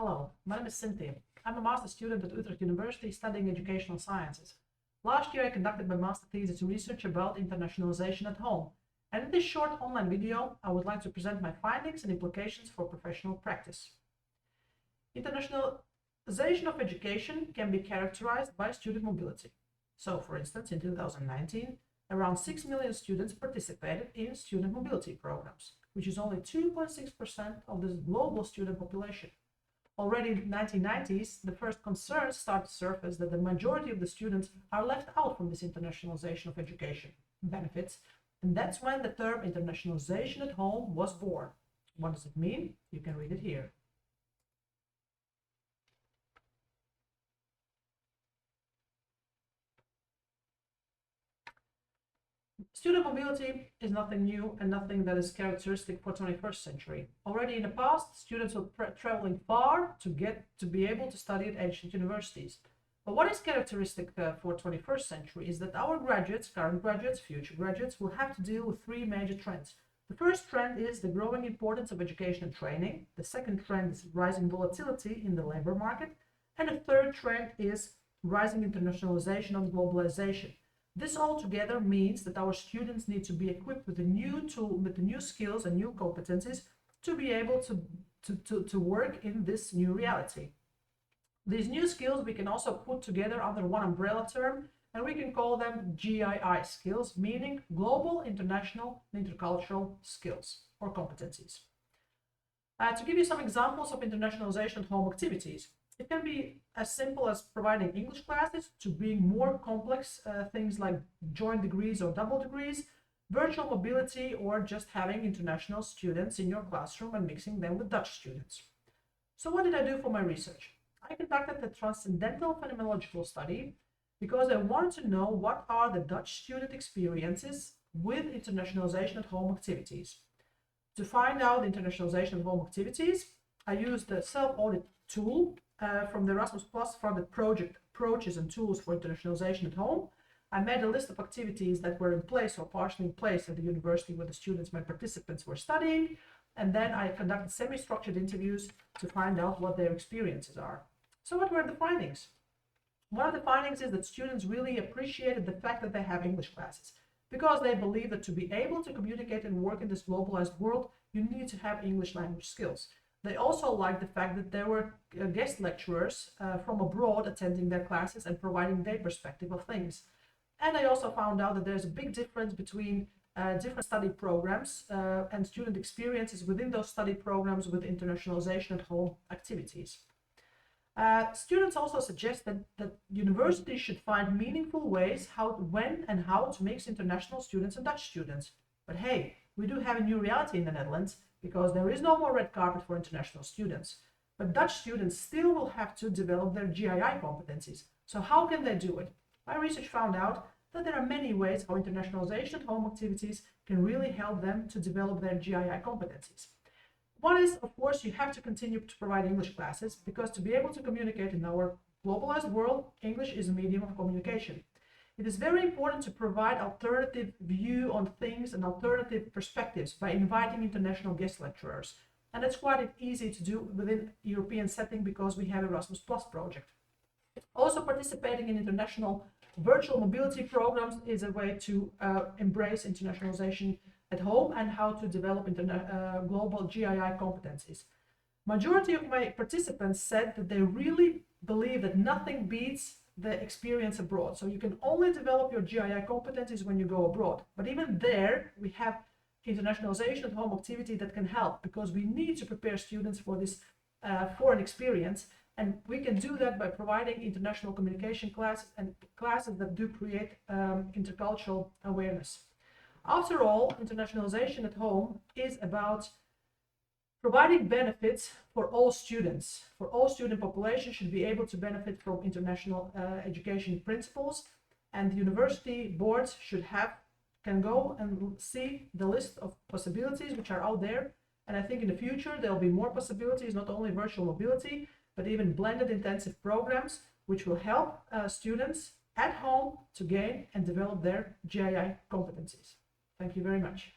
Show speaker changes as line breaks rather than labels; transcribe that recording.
Hello, my name is Cynthia. I'm a master's student at Utrecht University studying educational sciences. Last year I conducted my master thesis research about internationalization at home, and in this short online video I would like to present my findings and implications for professional practice. Internationalization of education can be characterized by student mobility. So, for instance, in 2019, around 6 million students participated in student mobility programs, which is only 2.6% of the global student population. Already in the 1990s, the first concerns started to surface that the majority of the students are left out from this internationalization of education benefits, and that's when the term internationalization at home was born. What does it mean? You can read it here. Student mobility is nothing new and nothing that is characteristic for 21st century. Already in the past, students were traveling far to be able to study at ancient universities. But what is characteristic for 21st century is that our graduates, current graduates, future graduates, will have to deal with three major trends. The first trend is the growing importance of education and training. The second trend is rising volatility in the labor market. And the third trend is rising internationalization and globalization. This all together means that our students need to be equipped with the new skills and new competencies to be able to work in this new reality. These new skills we can also put together under one umbrella term, and we can call them GII skills, meaning global, international, and intercultural skills or competencies. To give you some examples of internationalization at home activities, it can be as simple as providing English classes to being more complex things like joint degrees or double degrees, virtual mobility, or just having international students in your classroom and mixing them with Dutch students. So what did I do for my research? I conducted a transcendental phenomenological study because I wanted to know what are the Dutch student experiences with internationalization at home activities. To find out the internationalization at home activities, I used the self-audit tool from the Erasmus Plus funded project Approaches and Tools for Internationalization at Home. I made a list of activities that were in place or partially in place at the university where the students, my participants, were studying, and then I conducted semi-structured interviews to find out what their experiences are. So what were the findings? One of the findings is that students really appreciated the fact that they have English classes, because they believe that to be able to communicate and work in this globalized world, you need to have English language skills. They also liked the fact that there were guest lecturers from abroad attending their classes and providing their perspective of things. And I also found out that there's a big difference between different study programs and student experiences within those study programs with internationalization at home activities. Students also suggest that universities should find meaningful ways when and how to mix international students and Dutch students. But hey, we do have a new reality in the Netherlands, because there is no more red carpet for international students. But Dutch students still will have to develop their GII competencies. So how can they do it? My research found out that there are many ways how internationalization at home activities can really help them to develop their GII competencies. One is, of course, you have to continue to provide English classes, because to be able to communicate in our globalized world, English is a medium of communication. It is very important to provide alternative view on things and alternative perspectives by inviting international guest lecturers. And it's quite easy to do within European setting because we have Erasmus Plus project. Also, participating in international virtual mobility programs is a way to embrace internationalization at home and how to develop global GII competencies. Majority of my participants said that they really believe that nothing beats the experience abroad. So you can only develop your GII competencies when you go abroad. But even there, we have internationalization at home activity that can help, because we need to prepare students for this foreign experience. And we can do that by providing international communication classes and classes that do create intercultural awareness. After all, internationalization at home is about providing benefits for all students. For all student population should be able to benefit from international education principles, and the university boards can go and see the list of possibilities which are out there. And I think in the future there'll be more possibilities, not only virtual mobility, but even blended intensive programs, which will help students at home to gain and develop their GII competencies. Thank you very much.